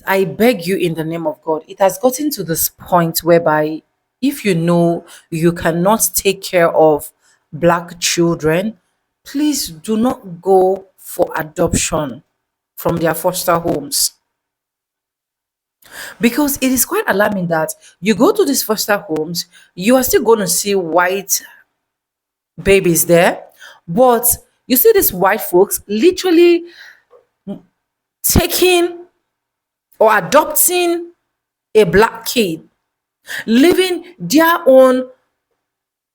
I beg you in the name of God, it has gotten to this point whereby if you know you cannot take care of black children, please do not go for adoption from their foster homes. Because it is quite alarming that you go to these foster homes, you are still going to see white babies there, but you see these white folks literally taking or adopting a black kid, leaving their own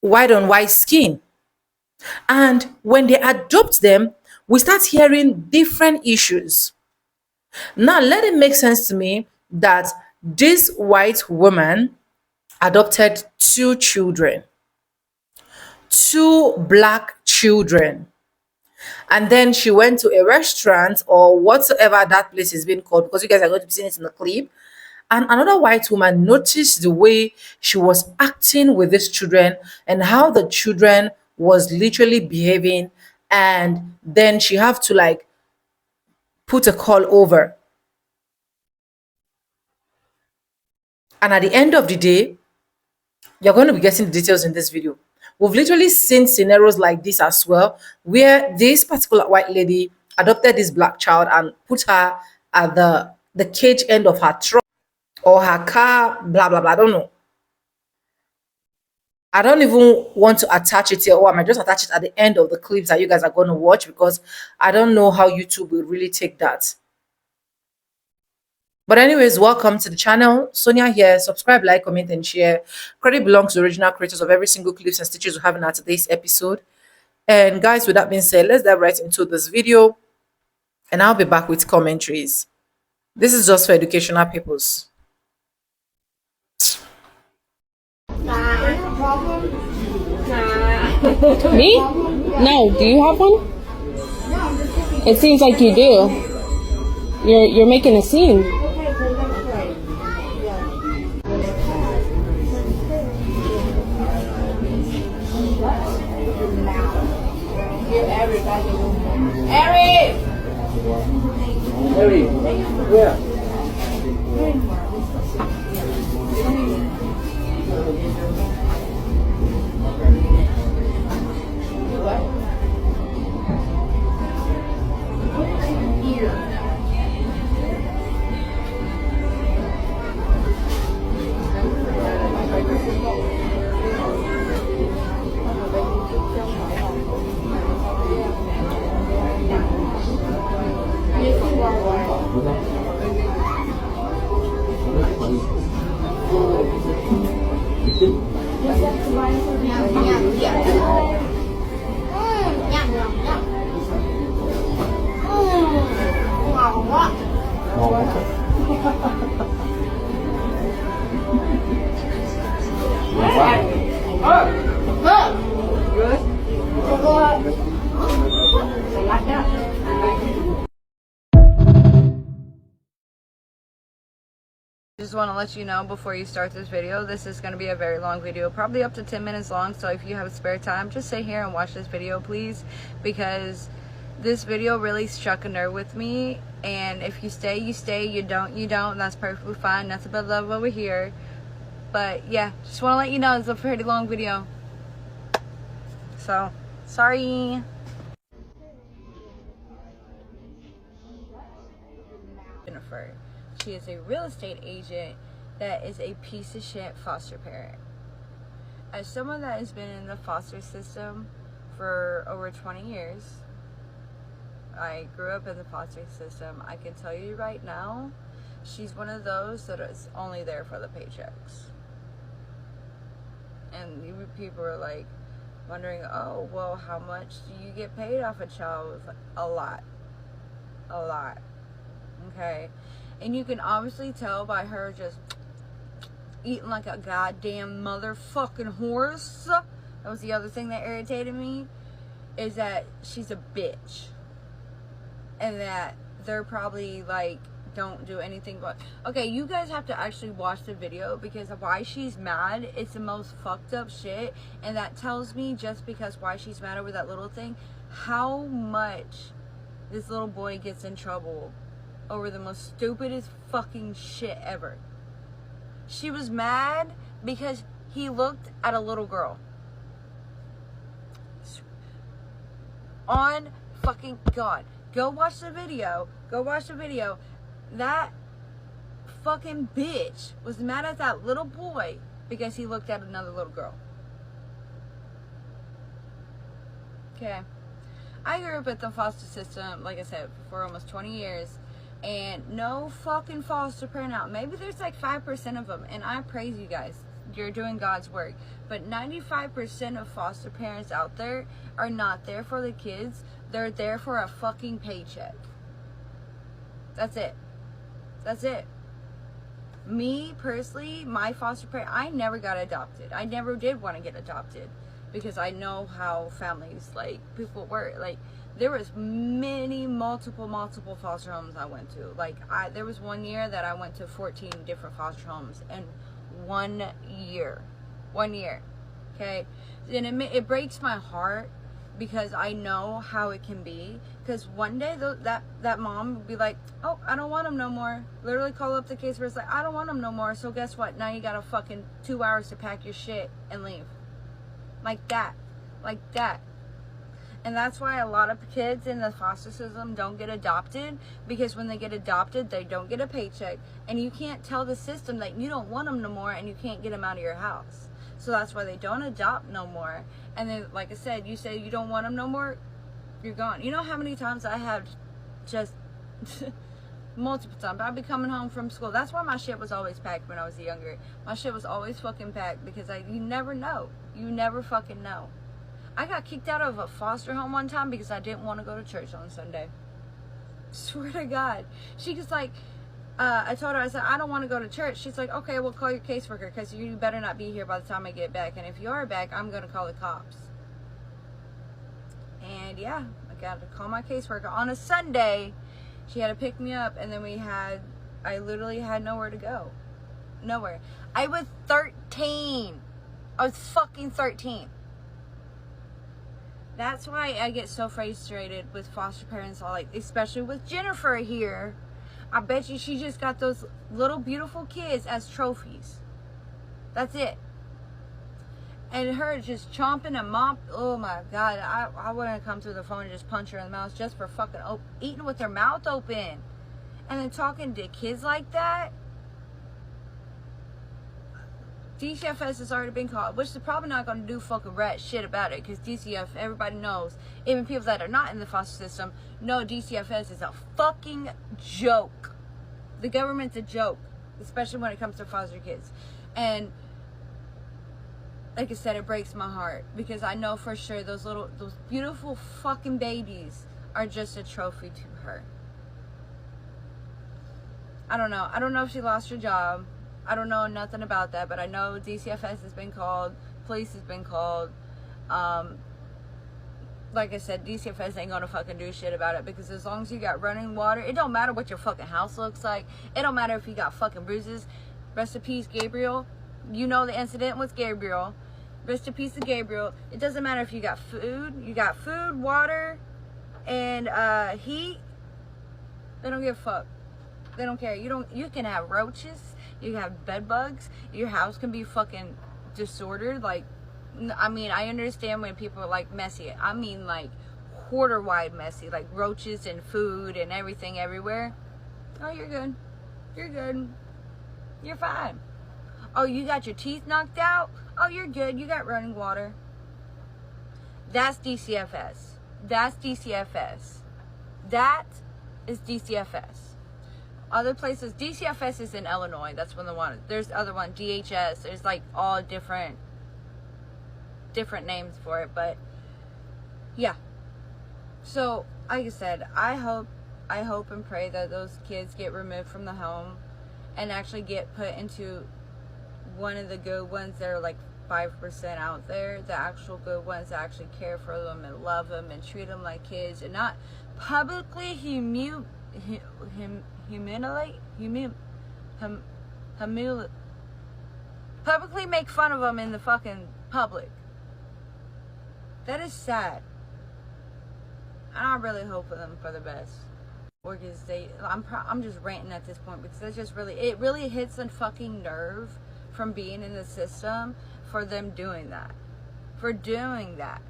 white on white skin. And when they adopt them, we start hearing different issues. Now, let it make sense to me that this white woman adopted two children, two black children. And then she went to a restaurant or whatsoever that place is being called, because you guys are going to be seeing it in the clip. And another white woman noticed the way she was acting with these children and how the children was literally behaving. And then she have to like put a call over. And at the end of the day, you're going to be getting the details in this video. We've literally seen scenarios like this as well, where this particular white lady adopted this black child and put her at the cage end of her truck or her car, blah blah blah. I don't know. I don't even want to attach it here, or I might just attach it at the end of the clips that you guys are going to watch, because I don't know how YouTube will really take that. But anyways, welcome to the channel. Sonia here. Subscribe, like, comment, and share. Credit belongs to the original creators of every single clips and stitches we have in our today's episode. And guys, with that being said, let's dive right into this video, and I'll be back with commentaries. This is just for educational purpose. Me? No. Do you have one? It seems like you do. You're making a scene. Harry, where? Just want to let you know before you start this video, this is going to be a very long video, probably up to 10 minutes long. So if you have spare time, just sit here and watch this video, please, because this video really struck a nerve with me. And if you stay, you stay. You don't, you don't. That's perfectly fine. Nothing but love over here. But yeah, just want to let you know it's a pretty long video. So, sorry. Jennifer. She is a real estate agent that is a piece of shit foster parent. As someone that has been in the foster system for over 20 years, I grew up in the foster system. I can tell you right now, she's one of those that is only there for the paychecks. And people are like wondering, oh, well, how much do you get paid off a child? A lot. A lot. Okay? And you can obviously tell by her just eating like a goddamn motherfucking horse. That was the other thing that irritated me, is that she's a bitch. And that they're probably like, don't do anything but... Okay, you guys have to actually watch the video, because why she's mad, it's the most fucked up shit. And that tells me, just because why she's mad over that little thing, how much this little boy gets in trouble over the most stupidest fucking shit ever. She was mad because he looked at a little girl. On fucking God. Go watch the video. Go watch the video. That fucking bitch was mad at that little boy because he looked at another little girl. Okay. I grew up at the foster system, like I said, for almost 20 years. And no fucking foster parent out. Maybe there's like 5% of them. And I praise you guys. You're doing God's work. But 95% of foster parents out there are not there for the kids. They're there for a fucking paycheck. That's it. That's it. Me, personally, my foster parent, I never got adopted. I never did want to get adopted. Because I know how families, like, people work. Like, there was multiple foster homes I went to. Like, there was one year that I went to 14 different foster homes in 1 year. 1 year. Okay? And it breaks my heart because I know how it can be. Because one day, that mom would be like, oh, I don't want him no more. Literally call up the case where it's like, I don't want him no more. So guess what? Now you got a fucking 2 hours to pack your shit and leave. Like that. Like that. And that's why a lot of kids in the foster system don't get adopted. Because when they get adopted, they don't get a paycheck. And you can't tell the system that you don't want them no more and you can't get them out of your house. So that's why they don't adopt no more. And then, like I said, you say you don't want them no more, you're gone. You know how many times I have just... multiple times. I'd be coming home from school. That's why my shit was always packed when I was younger. My shit was always fucking packed because you never know. You never fucking know. I got kicked out of a foster home one time because I didn't want to go to church on Sunday. Swear to God. She was like, I told her, I said, I don't want to go to church. She's like, okay, we'll call your caseworker because you better not be here by the time I get back. And if you are back, I'm going to call the cops. And yeah, I got to call my caseworker on a Sunday. She had to pick me up, and then I literally had nowhere to go. Nowhere. I was 13. I was fucking 13. That's why I get so frustrated with foster parents, like, especially with Jennifer here. I bet you she just got those little beautiful kids as trophies. That's it. And her just chomping and mop. Oh my God. I wouldn't come through the phone and just punch her in the mouth just for fucking eating with her mouth open. And then talking to kids like that. DCFS has already been called, which is probably not going to do fucking rat shit about it. Because DCF, everybody knows, even people that are not in the foster system, know DCFS is a fucking joke. The government's a joke. Especially when it comes to foster kids. And... like I said, it breaks my heart because I know for sure those beautiful fucking babies are just a trophy to her. I don't know. I don't know if she lost her job. I don't know nothing about that, but I know DCFS has been called. Police has been called. Like I said, DCFS ain't gonna fucking do shit about it because as long as you got running water, it don't matter what your fucking house looks like. It don't matter if you got fucking bruises. Rest in peace, Gabriel. You know the incident with Gabriel. Rest in peace to Gabriel. It doesn't matter if you got food. You got food, water, and heat. They don't give a fuck. They don't care. You can have roaches. You can have bed bugs. Your house can be fucking disordered. Like, I mean, I understand when people are like messy. I mean like quarter wide messy. Like roaches and food and everything everywhere. Oh, you're good. You're good. You're fine. Oh, you got your teeth knocked out? Oh, you're good. You got running water. That's DCFS. That's DCFS. That is DCFS. Other places, DCFS is in Illinois. That's one of the one. There's the other one, DHS. There's like all different names for it. But yeah. So, like I said, I hope and pray that those kids get removed from the home and actually get put into one of the good ones that are like 5% out there, the actual good ones that actually care for them and love them and treat them like kids and not publicly humiliate publicly make fun of them in the fucking public. That is sad. And I really hope for them for the best. organization. I'm just ranting at this point because that's just it really hits a fucking nerve from being in the system for them doing that. For doing that.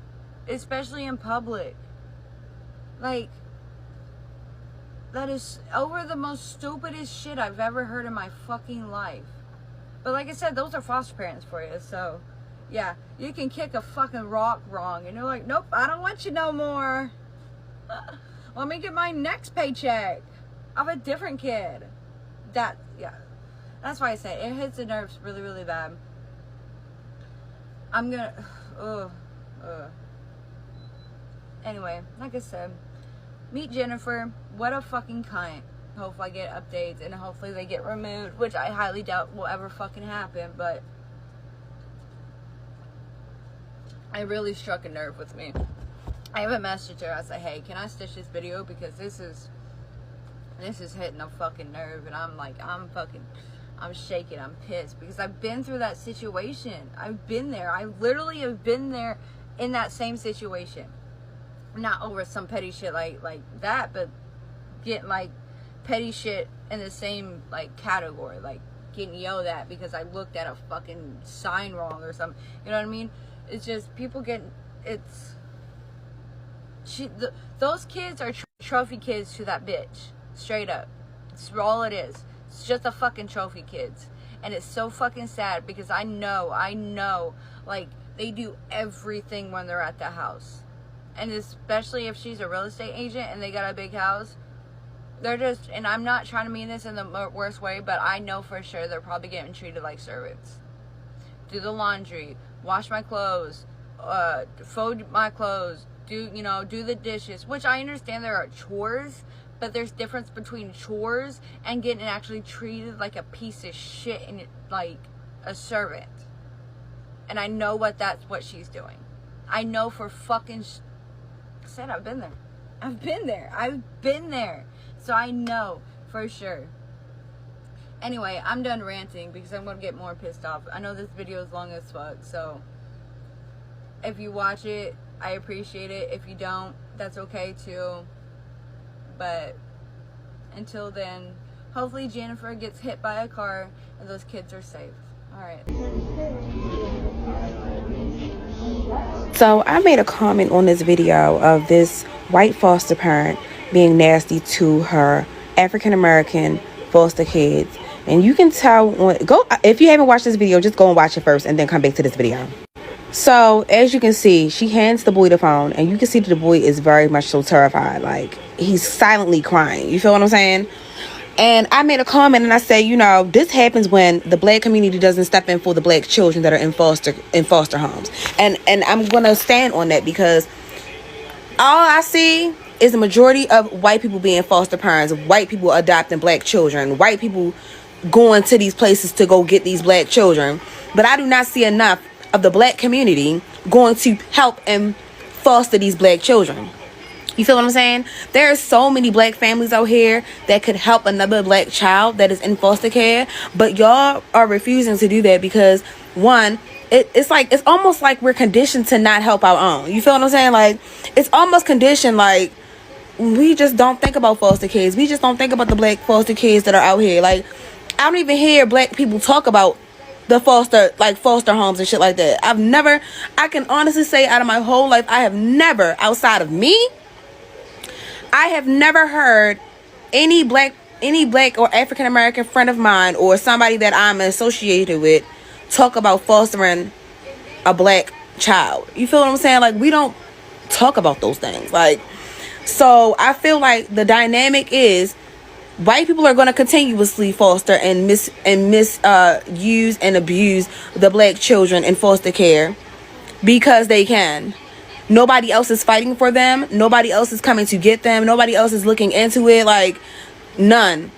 Especially in public. Like, that is over the most stupidest shit I've ever heard in my fucking life. But like I said, those are foster parents for you, so yeah, you can kick a fucking rock wrong and you're like, nope, I don't want you no more. Let me get my next paycheck. I have a different kid. Yeah. That's why I say it hits the nerves really, really bad. I'm gonna, Anyway, like I said, meet Jennifer. What a fucking cunt. Hopefully I get updates and hopefully they get removed, which I highly doubt will ever fucking happen, but it really struck a nerve with me. I have a message her. I said, hey, can I stitch this video because this is hitting a fucking nerve, and I'm like, I'm shaking, I'm pissed because I've been through that situation. I've been there. I literally have been there in that same situation. Not over some petty shit like that, but getting like petty shit in the same like category, like getting yelled at because I looked at a fucking sign wrong or something. You know what I mean? It's just people getting those kids are trophy kids to that bitch. Straight up. It's all it is. It's just a fucking trophy kids. And it's so fucking sad because I know, like, they do everything when they're at the house. And especially if she's a real estate agent and they got a big house, they're just, and I'm not trying to mean this in the worst way, but I know for sure they're probably getting treated like servants. Do the laundry, wash my clothes, fold my clothes, do the dishes, which I understand there are chores, but there's difference between chores and getting actually treated like a piece of shit and like a servant. And I know that's what she's doing. I know for fucking said I've been there. So I know for sure. Anyway, I'm done ranting because I'm going to get more pissed off. I know this video is long as fuck, so if you watch it, I appreciate it. If you don't, that's okay too. But until then, hopefully Jennifer gets hit by a car and those kids are safe. Alright. So I made a comment on this video of this white foster parent being nasty to her African American foster kids. And you can tell, if you haven't watched this video, just go and watch it first and then come back to this video. So as you can see, she hands the boy the phone and you can see that the boy is very much so terrified. Like, he's silently crying. You feel what I'm saying? And I made a comment and I say, this happens when the black community doesn't step in for the black children that are in foster homes. And I'm going to stand on that because all I see is the majority of white people being foster parents, white people adopting black children, white people going to these places to go get these black children. But I do not see enough of the black community going to help and foster these black children. You feel what I'm saying? There are so many black families out here that could help another black child that is in foster care, but y'all are refusing to do that because, one, it's almost like we're conditioned to not help our own. You feel what I'm saying? Like, it's almost conditioned, like, we just don't think about foster kids. We just don't think about the black foster kids that are out here. Like, I don't even hear black people talk about the foster homes and shit like that. I can honestly say out of my whole life, I have never, outside of me, I have never heard any black or African American friend of mine or somebody that I'm associated with talk about fostering a black child. You feel what I'm saying? Like, we don't talk about those things. Like, so I feel like the dynamic is white people are going to continuously foster and misuse and abuse the black children in foster care because they can. Nobody else is fighting for them. Nobody else is coming to get them. Nobody else is looking into it. Like, none.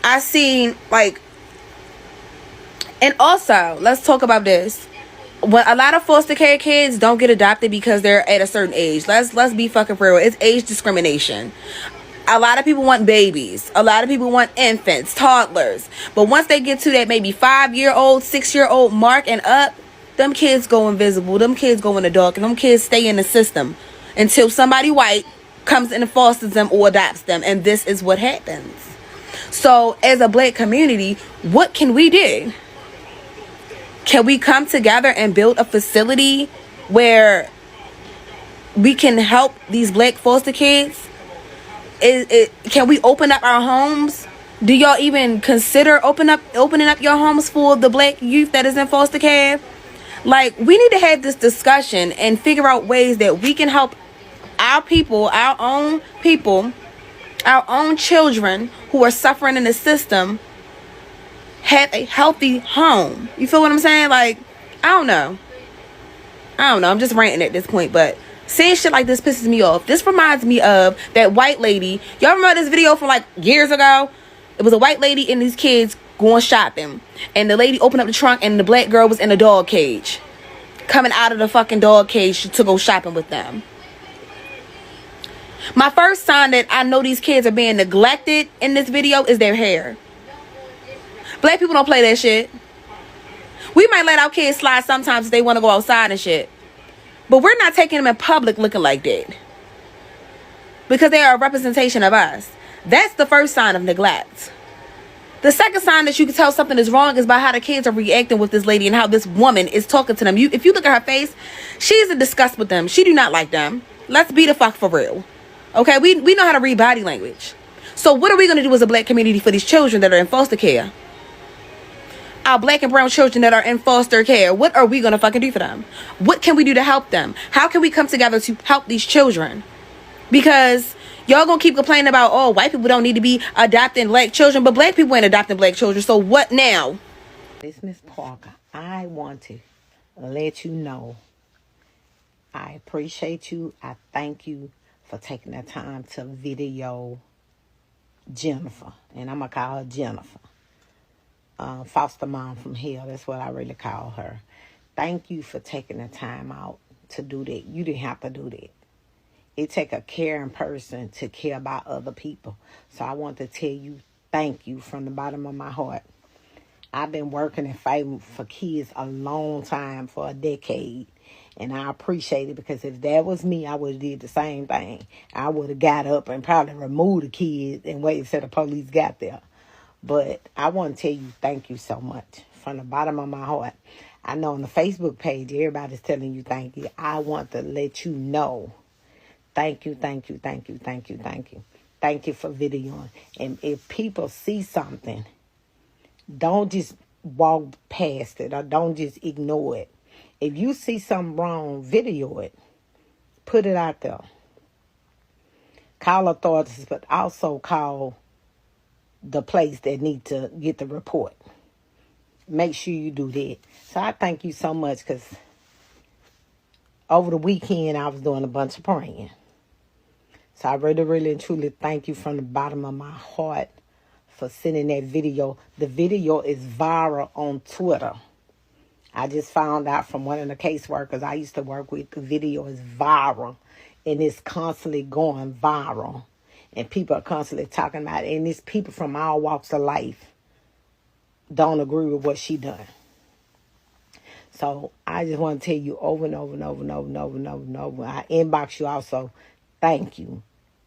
I seen, like, and also, let's talk about this. When a lot of foster care kids don't get adopted because they're at a certain age. Let's be fucking real. It's age discrimination. A lot of people want babies. A lot of people want infants, toddlers. But once they get to that maybe 5-year-old, 6-year-old mark and up, them kids go invisible. Them kids go in the dark. And them kids stay in the system until somebody white comes and fosters them or adopts them, and this is what happens. So as a black community, what can we do? Can we come together and build a facility where we can help these black foster kids? Can we open up our homes? Do y'all even consider opening up your homes for the black youth that is in foster care? Like, we need to have this discussion and figure out ways that we can help our people, our own children who are suffering in the system have a healthy home. You feel what I'm saying? Like, I don't know. I'm just ranting at this point, but saying shit like this pisses me off. This reminds me of that white lady. Y'all remember this video from like years ago? It was a white lady and these kids going shopping, and the lady opened up the trunk and the black girl was in a dog cage, coming out of the fucking dog cage to go shopping with them. My first sign that I know these kids are being neglected in this video is their hair. Black people don't play that shit. We might let our kids slide sometimes if they want to go outside and shit, but we're not taking them in public looking like that, because they are a representation of us. That's the first sign of neglect. The second sign that you can tell something is wrong is by how the kids are reacting with this lady and how this woman is talking to them. If you look at her face, she's in disgust with them. She do not like them. Let's be the fuck for real. Okay, we know how to read body language. So what are we going to do as a black community for these children that are in foster care? Our black and brown children that are in foster care, what are we going to fucking do for them? What can we do to help them? How can we come together to help these children? Because y'all gonna keep complaining about, oh, white people don't need to be adopting black children, but black people ain't adopting black children. So what now? It's Miss Parker. I want to let you know I appreciate you. I thank you for taking the time to video Jennifer. And I'm going to call her Jennifer. Foster mom from hell. That's what I really call her. Thank you for taking the time out to do that. You didn't have to do that. It take a caring person to care about other people. So I want to tell you thank you from the bottom of my heart. I've been working and fighting for kids a long time, for a decade. And I appreciate it, because if that was me, I would have did the same thing. I would have got up and probably removed the kids and waited until the police got there. But I want to tell you thank you so much from the bottom of my heart. I know on the Facebook page, everybody's telling you thank you. I want to let you know. Thank you, thank you, thank you, thank you, thank you. Thank you for videoing. And if people see something, don't just walk past it or don't just ignore it. If you see something wrong, video it. Put it out there. Call authorities, but also call the place that need to get the report. Make sure you do that. So I thank you so much, because over the weekend I was doing a bunch of praying. So I really, really and truly thank you from the bottom of my heart for sending that video. The video is viral on Twitter. I just found out from one of the caseworkers I used to work with, the video is viral. And it's constantly going viral. And people are constantly talking about it. And it's people from all walks of life don't agree with what she done. So I just want to tell you over and over and over and over and over and over and over. I inbox you also. Thank you.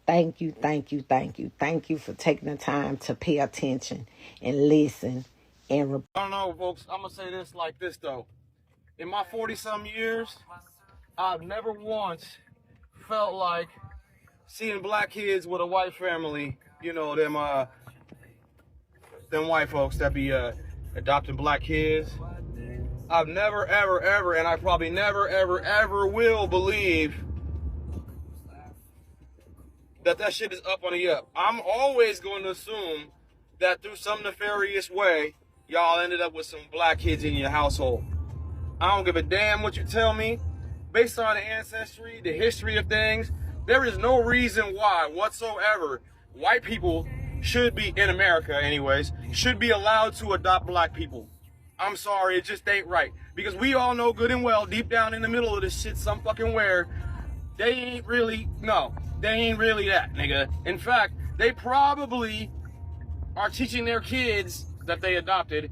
Thank you, thank you, thank you. Thank you for taking the time to pay attention and listen. And I don't know, folks. I'm going to say this like this, though. In my 40-some years, I've never once felt like seeing black kids with a white family, you know, them white folks that be adopting black kids. I've never, ever, ever, and I probably never, ever, ever will believe that shit is up on the up. I'm always going to assume that through some nefarious way, y'all ended up with some black kids in your household. I don't give a damn what you tell me. Based on the ancestry, the history of things, there is no reason why whatsoever white people should be, in America anyways, should be allowed to adopt black people. I'm sorry, it just ain't right. Because we all know good and well, deep down in the middle of this shit, some fucking where, they ain't really that, nigga. In fact, they probably are teaching their kids that they adopted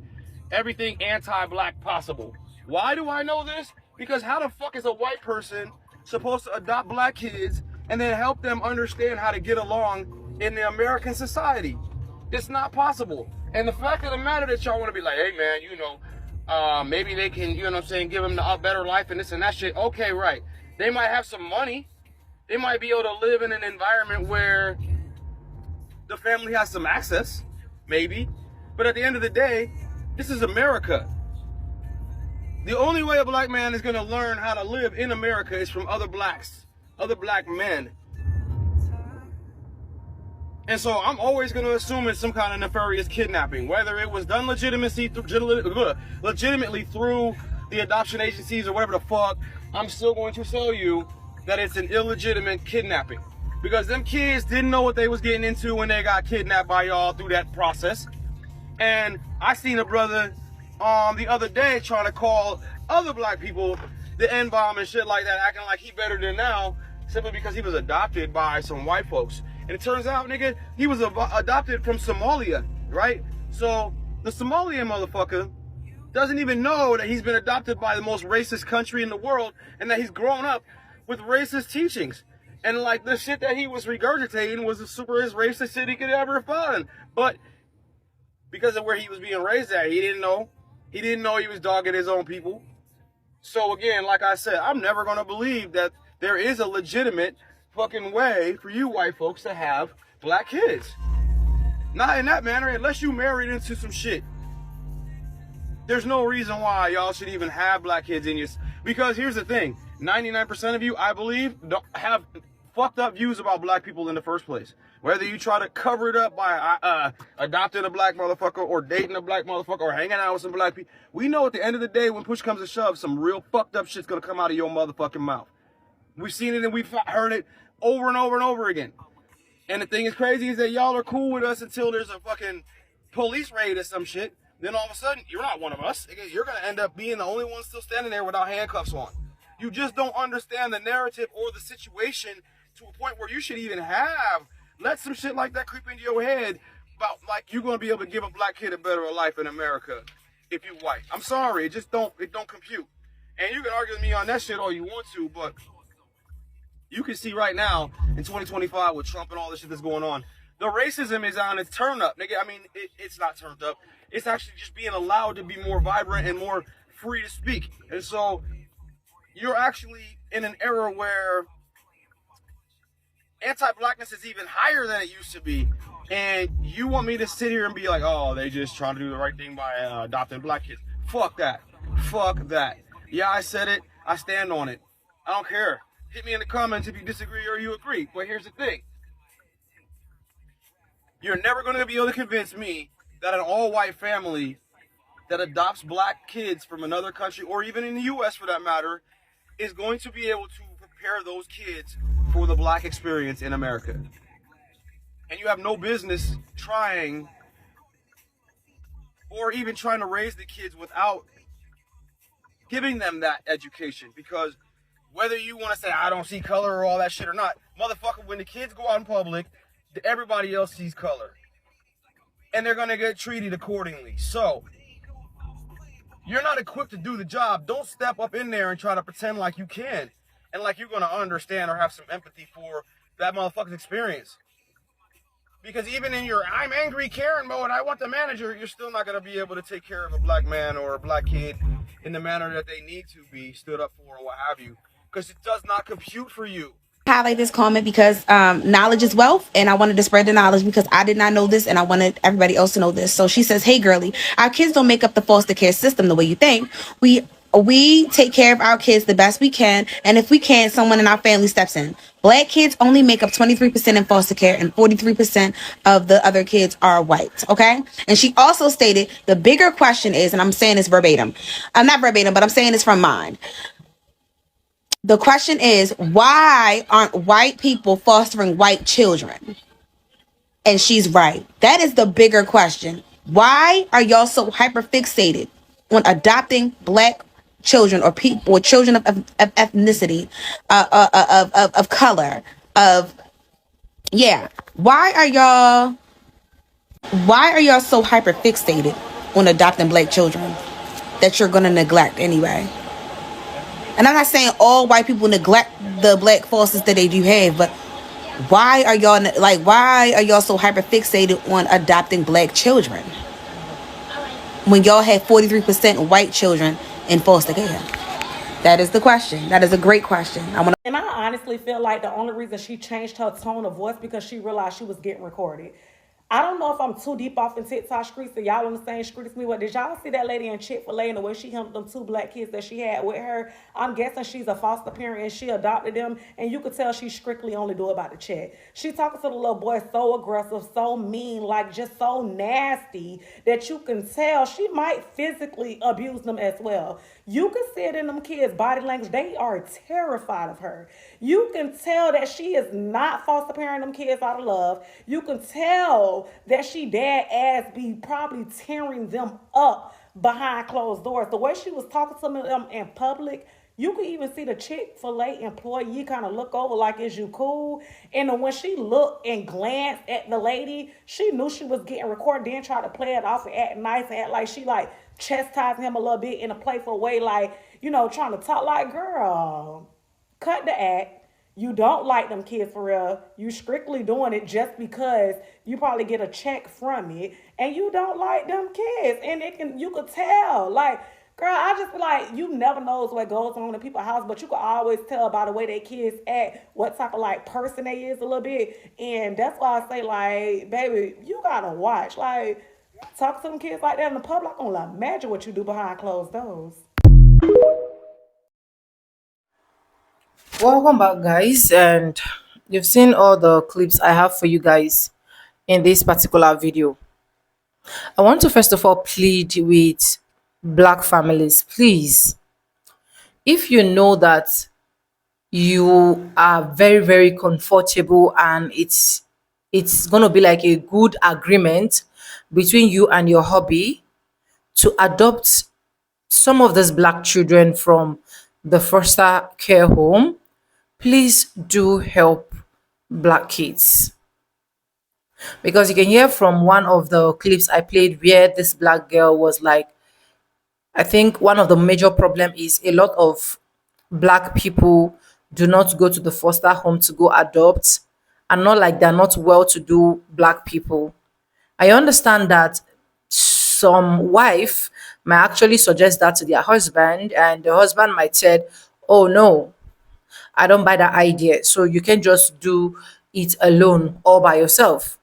everything anti-black possible. Why do I know this? Because how the fuck is a white person supposed to adopt black kids and then help them understand how to get along in the American society. It's not possible. And the fact of the matter that y'all want to be like, hey man, you know, maybe they can, you know what I'm saying, give them a better life and this and that shit. Okay, right. They might have some money. They might be able to live in an environment where the family has some access, maybe. But at the end of the day, this is America. The only way a black man is going to learn how to live in America is from other blacks, other black men. And so I'm always going to assume it's some kind of nefarious kidnapping, whether it was done legitimately through the adoption agencies or whatever the fuck. I'm still going to tell you that it's an illegitimate kidnapping, because them kids didn't know what they was getting into when they got kidnapped by y'all through that process. And I seen a brother the other day trying to call other black people the N-bomb and shit like that, acting like he better than now simply because he was adopted by some white folks. And it turns out, nigga, he was adopted from Somalia, right? So the Somalian motherfucker doesn't even know that he's been adopted by the most racist country in the world, and that he's grown up with racist teachings. And like the shit that he was regurgitating was the superest racist shit he could ever find. But because of where he was being raised at, he didn't know. He didn't know he was dogging his own people. So again, like I said, I'm never going to believe that there is a legitimate fucking way for you white folks to have black kids. Not in that manner, unless you married into some shit. There's no reason why y'all should even have black kids in you. Because here's the thing, 99% of you, I believe, don't have fucked up views about black people in the first place. Whether you try to cover it up by adopting a black motherfucker or dating a black motherfucker or hanging out with some black people, we know at the end of the day, when push comes to shove, some real fucked up shit's gonna come out of your motherfucking mouth. We've seen it and we've heard it over and over and over again. And the thing is crazy is that y'all are cool with us until there's a fucking police raid or some shit. Then all of a sudden, you're not one of us. You're gonna end up being the only one still standing there without handcuffs on. You just don't understand the narrative or the situation to a point where you should even let some shit like that creep into your head about like you're gonna be able to give a black kid a better life in America if you white. I'm sorry, it don't compute. And you can argue with me on that shit all you want to, but you can see right now in 2025 with Trump and all this shit that's going on, the racism is on its turn up, nigga. I mean, it's not turned up. It's actually just being allowed to be more vibrant and more free to speak. And so you're actually in an era where anti-blackness is even higher than it used to be. And you want me to sit here and be like, oh, they just trying to do the right thing by adopting black kids. Fuck that. Fuck that. Yeah, I said it. I stand on it. I don't care. Hit me in the comments if you disagree or you agree. But here's the thing. You're never going to be able to convince me that an all-white family that adopts black kids from another country, or even in the U.S. for that matter, is going to be able to prepare those kids for the black experience in America. And you have no business trying or even trying to raise the kids without giving them that education. Because whether you want to say, I don't see color or all that shit or not, motherfucker, when the kids go out in public, everybody else sees color. And they're going to get treated accordingly. So, you're not equipped to do the job. Don't step up in there and try to pretend like you can. And like you're going to understand or have some empathy for that motherfucker's experience. Because even in your I'm angry Karen mode, I want the manager, you're still not going to be able to take care of a black man or a black kid in the manner that they need to be stood up for or what have you. Because it does not compute for you. Highlight this comment because knowledge is wealth, and I wanted to spread the knowledge because I did not know this and I wanted everybody else to know this. So she says, hey girly, our kids don't make up the foster care system the way you think. We take care of our kids the best we can, and if we can't, someone in our family steps in. Black kids only make up 23% in foster care, and 43% of the other kids are white, okay? And she also stated the bigger question is, and I'm saying this verbatim. I'm not verbatim, but I'm saying this from mind. The question is, why aren't white people fostering white children? And she's right. That is the bigger question. Why are y'all so hyper fixated on adopting black children or people or children of ethnicity, of color, Why are y'all so hyper fixated on adopting black children that you're gonna neglect anyway? And I'm not saying all white people neglect the black fosters that they do have, but why are y'all so hyper fixated on adopting black children when y'all have 43% white children in foster care? That is the question. That is a great question. And I honestly feel like the only reason she changed her tone of voice because she realized she was getting recorded. I don't know if I'm too deep off in TikTok streets and y'all on the same streets as me, but did y'all see that lady in Chick-fil-A and the way she handled them two black kids that she had with her? I'm guessing she's a foster parent and she adopted them, and you could tell she strictly only do about the check. She talking to the little boy so aggressive, so mean, like just so nasty that you can tell she might physically abuse them as well. You can see it in them kids' body language. They are terrified of her. You can tell that she is not foster parenting them kids out of love. You can tell that she dead ass be probably tearing them up behind closed doors. The way she was talking to them in public, you could even see the Chick-fil-A employee kind of look over like, is you cool? And then when she looked and glanced at the lady, she knew she was getting recorded, then tried to play it off and act nice and act like she like chastising him a little bit in a playful way, like, you know, trying to talk like, girl, cut the act. You don't like them kids for real. You strictly doing it just because you probably get a check from it, and you don't like them kids. And you could tell. Like, girl, I just feel like you never knows what goes on in people's house, but you can always tell by the way their kids act what type of like person they is a little bit. And that's why I say, like, baby, you gotta watch. Like, talk to them kids like that in the public, I can imagine what you do behind closed doors. Welcome back, guys, and you've seen all the clips I have for you guys in this particular video. I want to first of all plead with black families, please, if you know that you are very, very comfortable and it's going to be like a good agreement between you and your hubby to adopt some of these black children from the foster care home, please do help black kids. Because you can hear from one of the clips I played where this black girl was like, I think one of the major problem is a lot of black people do not go to the foster home to go adopt, and not like they're not well to do black people. I understand that some wife might actually suggest that to their husband, and the husband might said, oh no, I don't buy that idea. So you can just do it alone all by yourself.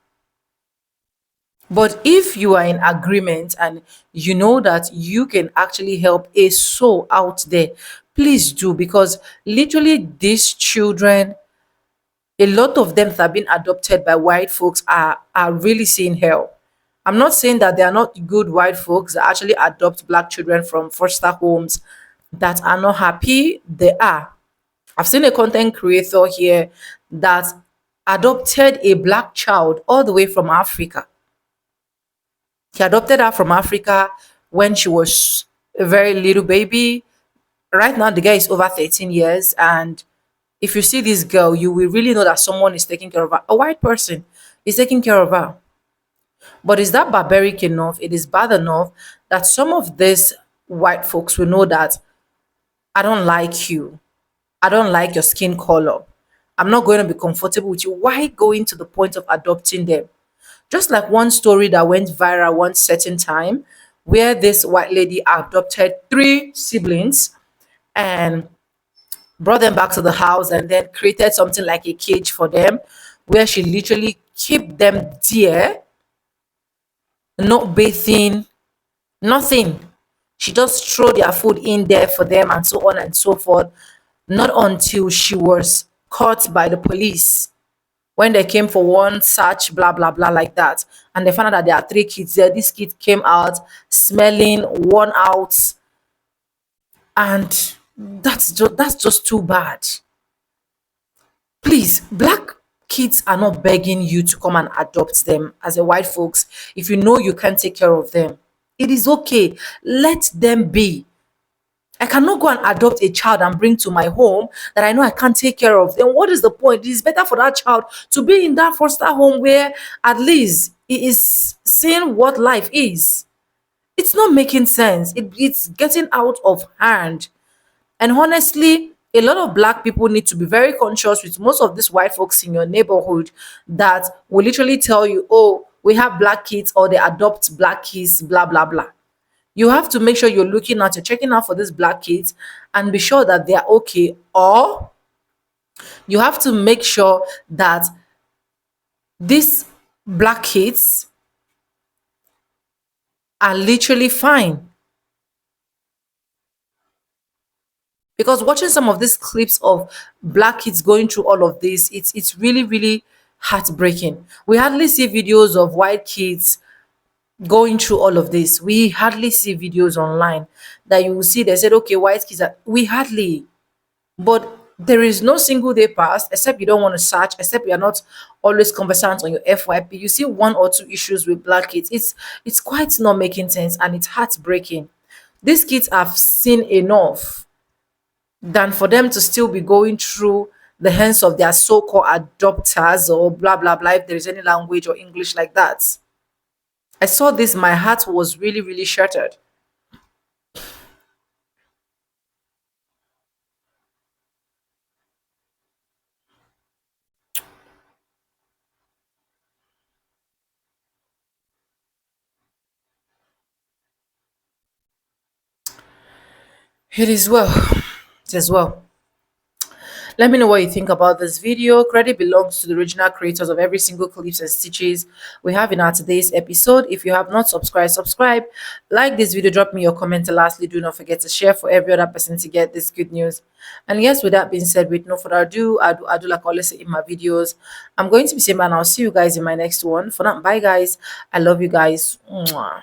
But if you are in agreement and you know that you can actually help a soul out there, please do, because literally these children, a lot of them that have been adopted by white folks are really seeing hell. I'm not saying that they are not good white folks that actually adopt black children from foster homes that are not happy. They are. I've seen a content creator here that adopted a black child all the way from Africa. He adopted her from Africa when she was a very little baby. Right now, the girl is over 13 years. And if you see this girl, you will really know that someone is taking care of her. A white person is taking care of her. But is that barbaric enough? It is bad enough that some of these white folks will know that I don't like you. I don't like your skin color. I'm not going to be comfortable with you. Why going to the point of adopting them? Just like one story that went viral one certain time where this white lady adopted three siblings and brought them back to the house and then created something like a cage for them where she literally kept them there, not bathing, nothing. She just threw their food in there for them and so on and so forth. Not until she was caught by the police when they came for one search, blah blah blah, like that, and they found out that there are three kids there. This kid came out smelling, worn out, and that's just too bad. Please, black kids are not begging you to come and adopt them as a white folks. If you know you can't take care of them, it is okay. Let them be. I cannot go and adopt a child and bring to my home that I know I can't take care of. Then what is the point? It is better for that child to be in that foster home where at least he is seeing what life is. It's not making sense. It's getting out of hand. And honestly, a lot of black people need to be very conscious with most of these white folks in your neighborhood that will literally tell you, oh, we have black kids or they adopt black kids, blah, blah, blah. You have to make sure you're checking out for these black kids and be sure that they are okay. Or you have to make sure that these black kids are literally fine. Because watching some of these clips of black kids going through all of this, it's really, really heartbreaking. We hardly see videos of white kids going through all of this. We hardly see videos online that you will see they said, okay, white kids are, we hardly. But there is no single day past, except you don't want to search, except you're not always conversant on your FYP. You see one or two issues with black kids. It's quite not making sense and it's heartbreaking. These kids have seen enough than for them to still be going through the hands of their so-called adopters or blah blah blah, if there is any language or English like that. I saw this, my heart was really, really shattered. It is well. It is well. Let me know what you think about this video. Credit belongs to the original creators of every single clips and stitches we have in our today's episode. If you have not subscribed, subscribe. Like this video, drop me your comment. And lastly, do not forget to share for every other person to get this good news. And yes, with that being said, with no further ado, I do like I always say in my videos, I'm going to be saying bye and I'll see you guys in my next one. For now, bye guys. I love you guys. Mwah.